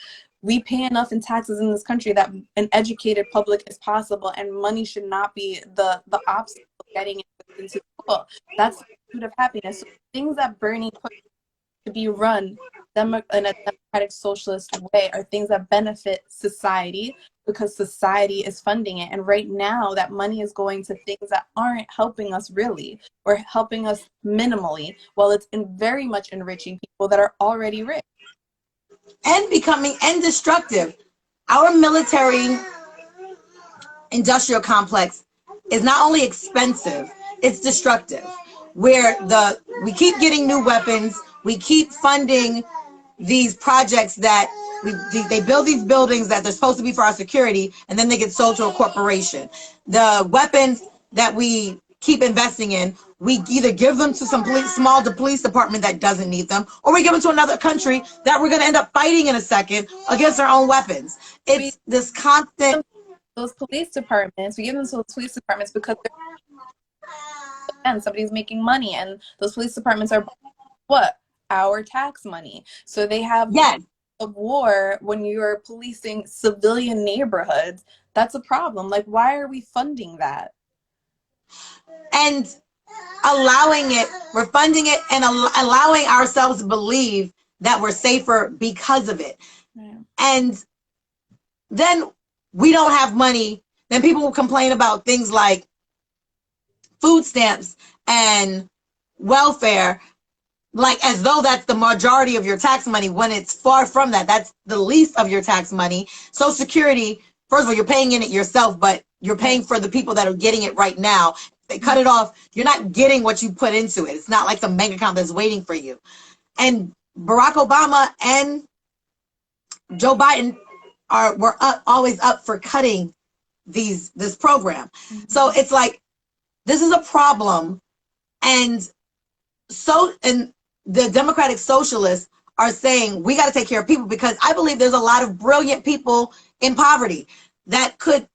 Speaker 2: we pay enough in taxes in this country that an educated public is possible, and money should not be the obstacle getting into school. That's the pursuit of happiness. So things that Bernie put to be run in a democratic socialist way are things that benefit society, because society is funding it. And right now that money is going to things that aren't helping us really, or helping us minimally, while it's very much enriching people that are already rich.
Speaker 1: And becoming and destructive. Our military industrial complex is not only expensive, it's destructive. Where we keep getting new weapons, we keep funding these projects that they build these buildings that they're supposed to be for our security, and then they get sold to a corporation. The weapons that we keep investing in, we either give them to some small police department that doesn't need them, or we give them to another country that we're going to end up fighting in a second against our own weapons. It's this constant.
Speaker 2: Those police departments, we give them to those police departments because and somebody's making money, and those police departments are what? Our tax money. So they have a war when you're policing civilian neighborhoods. That's a problem. Like, why are we funding that?
Speaker 1: And we're funding it and allowing ourselves to believe that we're safer because of it. Yeah. And then we don't have money. Then people will complain about things like food stamps and welfare, like as though that's the majority of your tax money, when it's far from that. That's the least of your tax money. Social Security, first of all, you're paying in it yourself, but you're paying for the people that are getting it right now. They cut it off. You're not getting what you put into it. It's not like some bank account that's waiting for you. And Barack Obama and Joe Biden were always up for cutting this program. Mm-hmm. So it's like, this is a problem. And the Democratic Socialists are saying we got to take care of people, because I believe there's a lot of brilliant people in poverty that could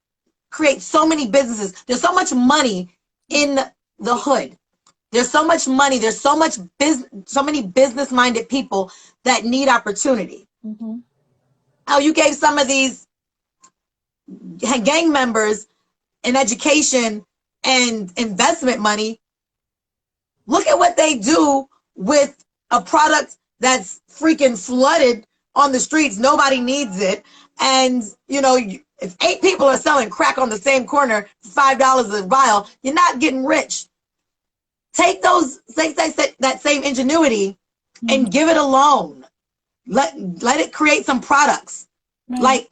Speaker 1: create so many businesses. There's so much money in the hood. There's so much money. There's so many business-minded people that need opportunity. Mm-hmm. How you gave some of these gang members an education and investment money. Look at what they do with a product that's freaking flooded on the streets. Nobody needs it. And, if 8 people are selling crack on the same corner for $5 a vial, you're not getting rich. Take that same ingenuity and give it a loan. Let it create some products. Right. Like,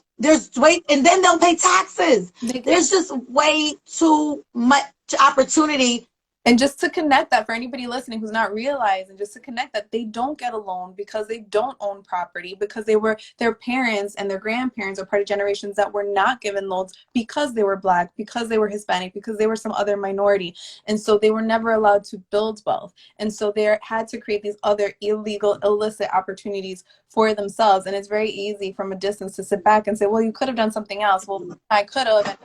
Speaker 1: and then they'll pay taxes. There's just way too much opportunity.
Speaker 2: And just to connect that, for anybody listening who's not realizing, just to connect that, they don't get a loan because they don't own property, because their parents and their grandparents are part of generations that were not given loans because they were Black, because they were Hispanic, because they were some other minority. And so they were never allowed to build wealth. And so they had to create these other illegal, illicit opportunities for themselves. And it's very easy from a distance to sit back and say, well, you could have done something else. Well, I could have, and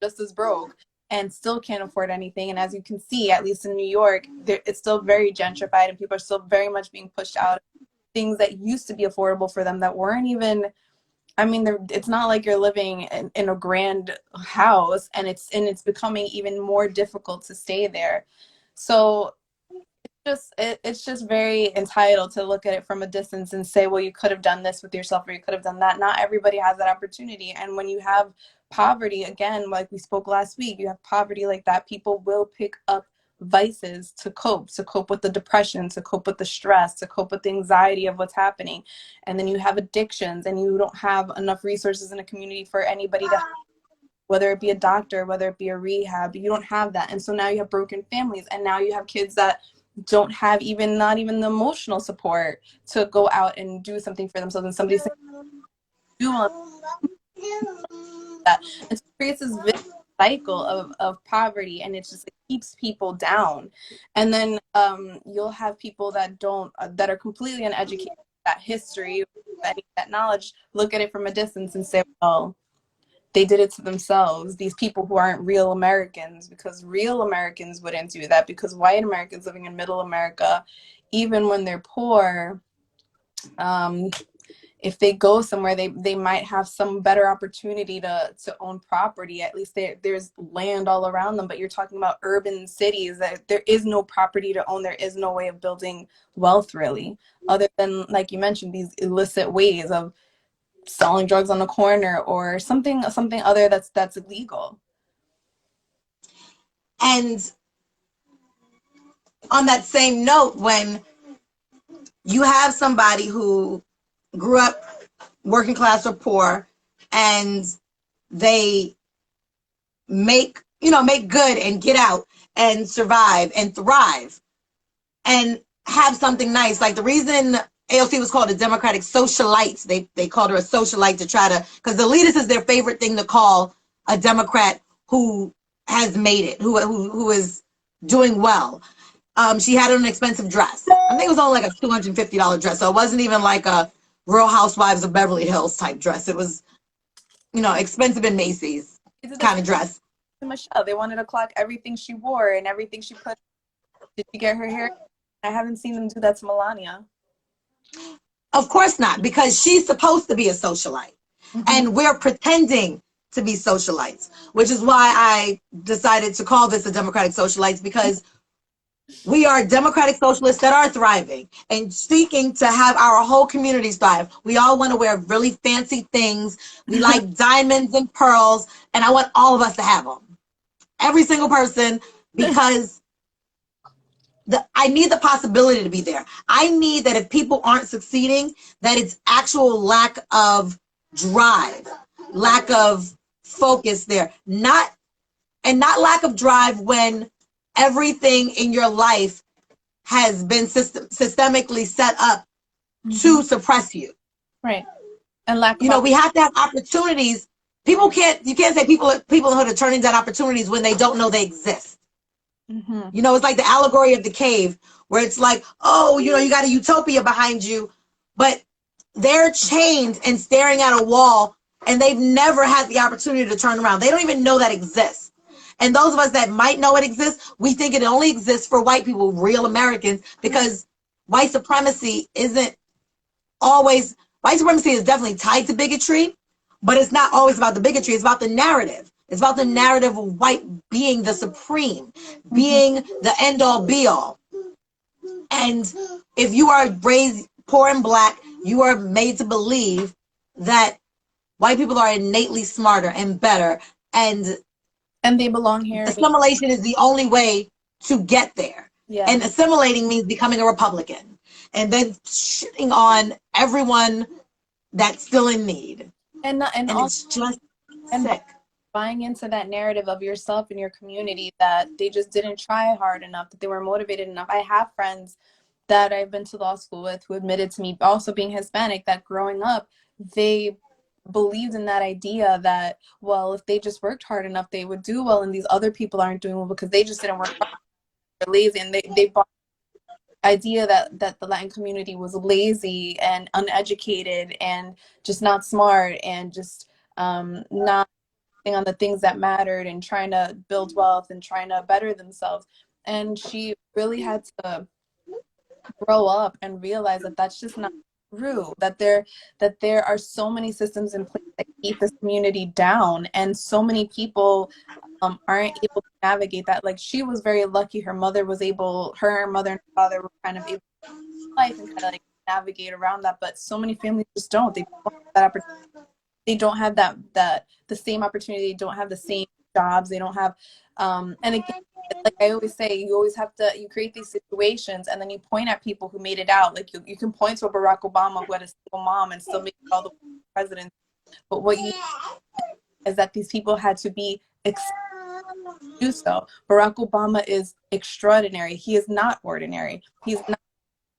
Speaker 2: just as broke, and still can't afford anything. And as you can see, at least in New York, it's still very gentrified, and people are still very much being pushed out of things that used to be affordable for them that weren't even, it's not like you're living in a grand house, and it's becoming even more difficult to stay there. So it's just very entitled to look at it from a distance and say, well, you could have done this with yourself, or you could have done that. Not everybody has that opportunity. And when you have poverty, again, like we spoke last week, you have poverty like that, people will pick up vices to cope with the depression, to cope with the stress, to cope with the anxiety of what's happening. And then you have addictions, and you don't have enough resources in a community for anybody to, whether it be a doctor, whether it be a rehab, you don't have that. And so now you have broken families, and now you have kids that don't have not even the emotional support to go out and do something for themselves. And somebody's saying, do that. And so it creates this vicious cycle of poverty, and it keeps people down. And then you'll have people that are completely uneducated, that history, that knowledge, look at it from a distance and say, well, they did it to themselves, these people who aren't real Americans, because real Americans wouldn't do that, because white Americans living in middle America, even when they're poor, if they go somewhere, they might have some better opportunity to own property. At least there's land all around them. But you're talking about urban cities that there is no property to own. There is no way of building wealth really, other than, like you mentioned, these illicit ways of selling drugs on the corner or something other that's illegal.
Speaker 1: And on that same note, when you have somebody who grew up working class or poor, and they make good and get out and survive and thrive and have something nice. Like the reason AOC was called a Democratic Socialites, they called her a socialite to try to, because the elitist is their favorite thing to call a Democrat who has made it, who is doing well. She had an expensive dress. I think it was only like a $250 dress. So it wasn't even like a Real Housewives of Beverly Hills type dress. It was, expensive in Macy's kind of dress.
Speaker 2: Michelle, they wanted to clock everything she wore and everything she put. Did she get her hair? I haven't seen them do that to Melania.
Speaker 1: Of course not, because she's supposed to be a socialite. Mm-hmm. And we're pretending to be socialites, which is why I decided to call this a Democratic Socialites, because we are democratic socialists that are thriving and seeking to have our whole communities thrive. We all want to wear really fancy things. We like diamonds and pearls, and I want all of us to have them. Every single person, because I need the possibility to be there. I need that if people aren't succeeding, that it's actual lack of drive, lack of focus there. Not lack of drive when everything in your life has been systemically set up to suppress you.
Speaker 2: Right. And
Speaker 1: we have to have opportunities. You can't say people are turning down opportunities when they don't know they exist. Mm-hmm. It's like the allegory of the cave, where it's like, oh, you got a utopia behind you, but they're chained and staring at a wall, and they've never had the opportunity to turn around. They don't even know that exists. And those of us that might know it exists, we think it only exists for white people, real Americans, because white supremacy is definitely tied to bigotry, but it's not always about the bigotry. It's about the narrative. It's about the narrative of white being the supreme, being the end all be all. And if you are raised poor and black, you are made to believe that white people are innately smarter and better, and
Speaker 2: they belong here.
Speaker 1: Assimilation is the only way to get there. Yeah. And assimilating means becoming a Republican and then shitting on everyone that's still in need. And it's just sick.
Speaker 2: Buying into that narrative of yourself and your community, that they just didn't try hard enough, that they were motivated enough. I have friends that I've been to law school with who admitted to me, also being Hispanic, that growing up, they believed in that idea that, well, if they just worked hard enough, they would do well, and these other people aren't doing well because they just didn't work hard, they're lazy. And they bought the idea that the Latin community was lazy and uneducated and just not smart and just not on the things that mattered and trying to build wealth and trying to better themselves. And she really had to grow up and realize that that's just not true, that there are so many systems in place that keep this community down, and so many people aren't able to navigate that. Like, she was very lucky. Her mother and father were kind of able to life and kind of like navigate around that, but so many families just don't. They don't have that opportunity. They don't have the same opportunity. They don't have the same jobs. They don't have and again, like I always say, you create these situations and then you point at people who made it out. Like you can point to a Barack Obama who had a single mom and still make it all the presidents. But what you is that these people had to be do so. Barack Obama is extraordinary. He is not ordinary. He's not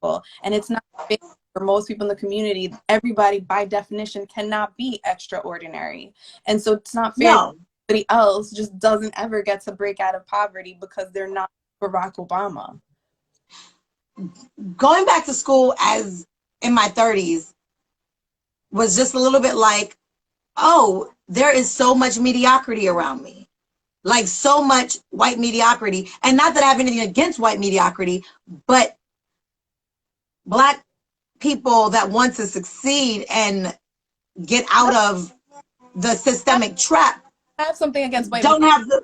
Speaker 2: people. And it's not fair for most people in the community. Everybody by definition cannot be extraordinary. And so it's not fair. No. Somebody else just doesn't ever get to break out of poverty because they're not Barack Obama.
Speaker 1: Going back to school as in my 30s was just a little bit like, oh, there is so much mediocrity around me. Like so much white mediocrity. And not that I have anything against white mediocrity, but Black people that want to succeed and get out of the systemic trap
Speaker 2: I have something against white
Speaker 1: don't
Speaker 2: media.
Speaker 1: have the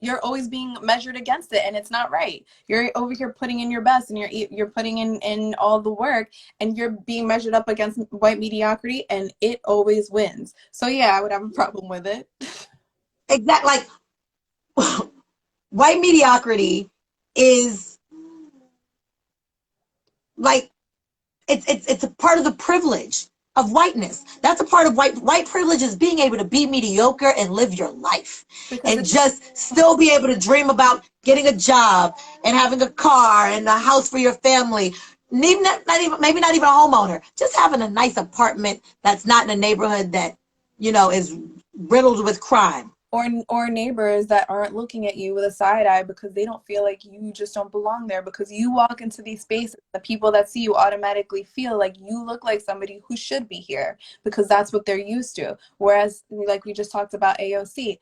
Speaker 2: You're always being measured against it, and it's not right. You're over here putting in your best, and you're putting in all the work, and you're being measured up against white mediocrity, and it always wins. So yeah, I would have a problem with it.
Speaker 1: exact like white mediocrity is like it's a part of the privilege of whiteness. That's a part of white privilege, is being able to be mediocre and live your life
Speaker 2: Because
Speaker 1: and just still be able to dream about getting a job and having a car and a house for your family. Maybe not even a homeowner, just having a nice apartment that's not in a neighborhood that is riddled with crime.
Speaker 2: or neighbors that aren't looking at you with a side eye because they don't feel like you just don't belong there, because you walk into these spaces, the people that see you automatically feel like you look like somebody who should be here because that's what they're used to. Whereas, like we just talked about AOC,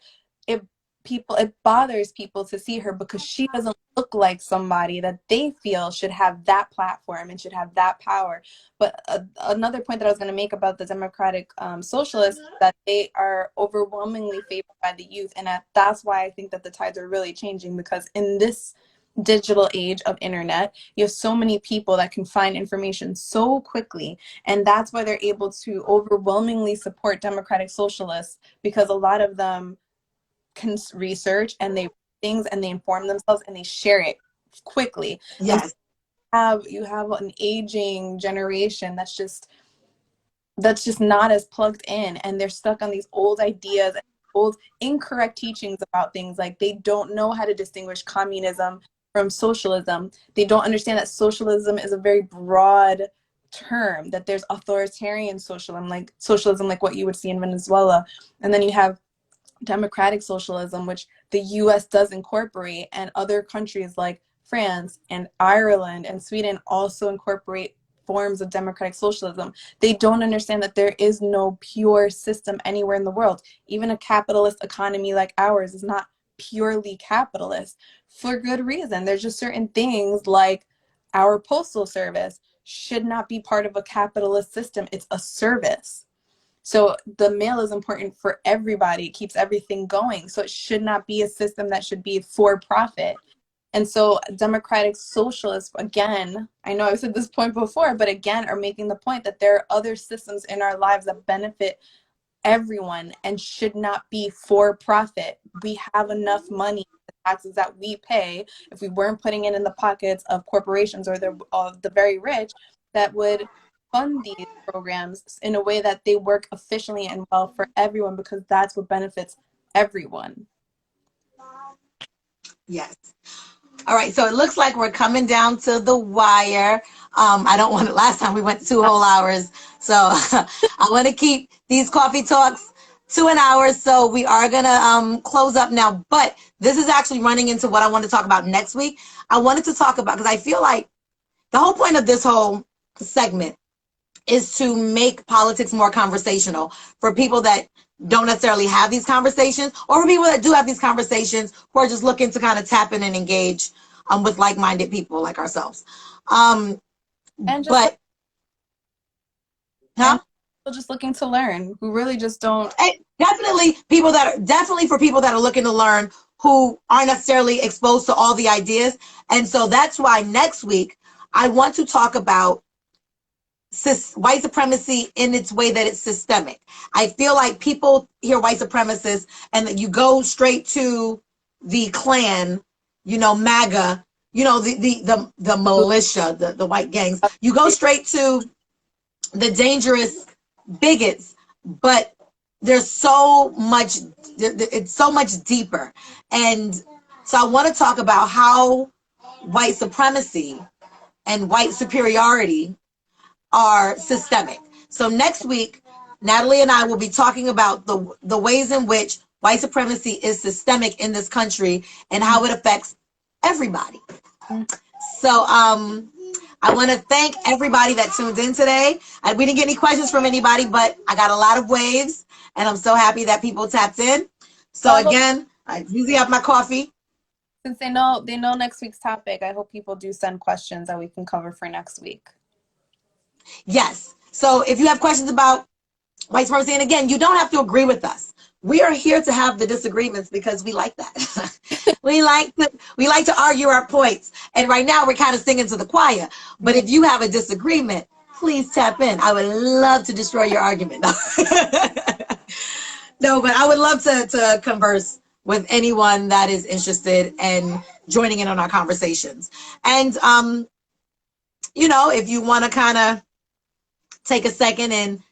Speaker 2: it it bothers people to see her because she doesn't look like somebody that they feel should have that platform and should have that power. But another point that I was going to make about the Democratic Socialists, that they are overwhelmingly favored by the youth. And that's why I think that the tides are really changing, because in this digital age of internet, you have so many people that can find information so quickly. And that's why they're able to overwhelmingly support Democratic Socialists, because a lot of them can research and they things and they inform themselves and they share it quickly. And
Speaker 1: Yes.
Speaker 2: you have an aging generation that's just not as plugged in, and they're stuck on these old ideas, old incorrect teachings about things. Like, they don't know how to distinguish communism from socialism. They don't understand that socialism is a very broad term, that there's authoritarian socialism like what you would see in Venezuela, and then you have democratic socialism, which the US does incorporate, and other countries like France and Ireland and Sweden also incorporate forms of democratic socialism. They don't understand that there is no pure system anywhere in the world. Even a capitalist economy like ours is not purely capitalist, for good reason. There's just certain things, like our postal service should not be part of a capitalist system. It's a service. So the mail is important for everybody. It keeps everything going. So it should not be a system that should be for profit. And so democratic socialists, again, I know I've said this point before, but again, are making the point that there are other systems in our lives that benefit everyone and should not be for profit. We have enough money, the taxes that we pay, if we weren't putting it in the pockets of corporations or of the very rich, that would fund these programs in a way that they work efficiently and well for everyone, because that's what benefits everyone.
Speaker 1: Yes. All right, so it looks like we're coming down to the wire. I don't want to, last time we went 2 whole hours. So I want to keep these coffee talks to an hour. So we are going to close up now. But this is actually running into what I want to talk about next week. I wanted to talk about, because I feel like the whole point of this whole segment is to make politics more conversational for people that don't necessarily have these conversations, or for people that do have these conversations who are just looking to kind of tap in and engage with like-minded people like ourselves.
Speaker 2: And just
Speaker 1: But, huh?
Speaker 2: and people just looking to learn, who really just don't.
Speaker 1: Definitely for people that are looking to learn, who aren't necessarily exposed to all the ideas. And so that's why next week I want to talk about white supremacy in its way that it's systemic. I feel like people hear white supremacists and that you go straight to the Klan, MAGA, the militia, the white gangs. You go straight to the dangerous bigots, but there's so much, it's so much deeper. And so I want to talk about how white supremacy and white superiority are systemic. So next week, Natalie and I will be talking about the ways in which white supremacy is systemic in this country and how it affects everybody. So I want to thank everybody that tuned in today. We didn't get any questions from anybody, but I got a lot of waves, and I'm so happy that people tapped in. So again, I usually have my coffee.
Speaker 2: Since they know next week's topic, I hope people do send questions that we can cover for next week.
Speaker 1: Yes. So if you have questions about white supremacy, and again, you don't have to agree with us. We are here to have the disagreements because we like that. we like to argue our points. And right now we're kind of singing to the choir. But if you have a disagreement, please tap in. I would love to destroy your argument. No, but I would love to converse with anyone that is interested in joining in on our conversations. And if you want to kind of take a second and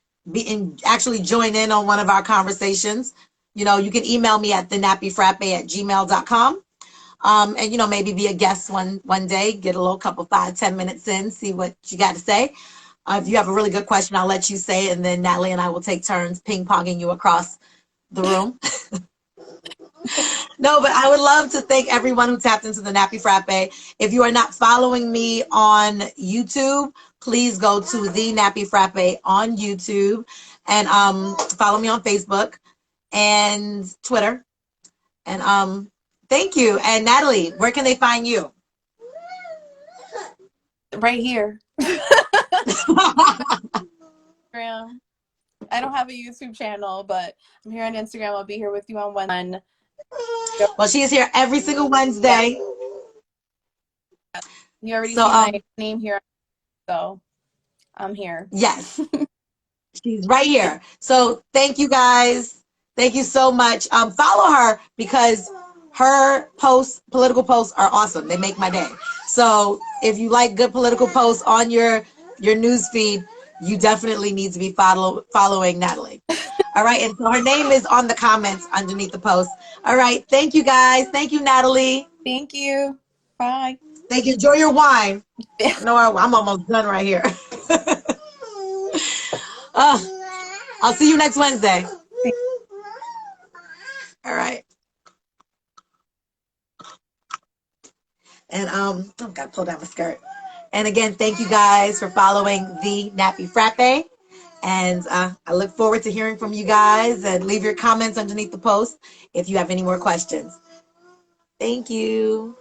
Speaker 1: actually join in on one of our conversations, you can email me at thenappyfrappe@gmail.com. And maybe be a guest one day, get a little couple 5-10 minutes in, see what you got to say. If you have a really good question, I'll let you say it, and then Natalie and I will take turns ping-ponging you across the room. No, but I would love to thank everyone who tapped into the Nappy Frappe. If you are not following me on YouTube, please go to the Nappy Frappe on YouTube, and follow me on Facebook and Twitter. And thank you. And Natalie, where can they find you?
Speaker 2: Right here. Instagram. I don't have a YouTube channel, but I'm here on Instagram. I'll be here with you on Wednesday.
Speaker 1: Well, she is here every single Wednesday.
Speaker 2: You already see my name here, so I'm here.
Speaker 1: Yes. She's right here. So thank you guys. Thank you so much. Follow her because her political posts are awesome. They make my day. So if you like good political posts on your news feed, you definitely need to be following Natalie. All right. And so her name is on the comments underneath the post. All right. Thank you guys. Thank you, Natalie.
Speaker 2: Thank you. Bye.
Speaker 1: Thank you. Enjoy your wine. No, I'm almost done right here. I'll see you next Wednesday. All right. And I've got to pull down my skirt. And again, thank you guys for following the Nappy Frappe. And I look forward to hearing from you guys, and leave your comments underneath the post if you have any more questions. Thank you.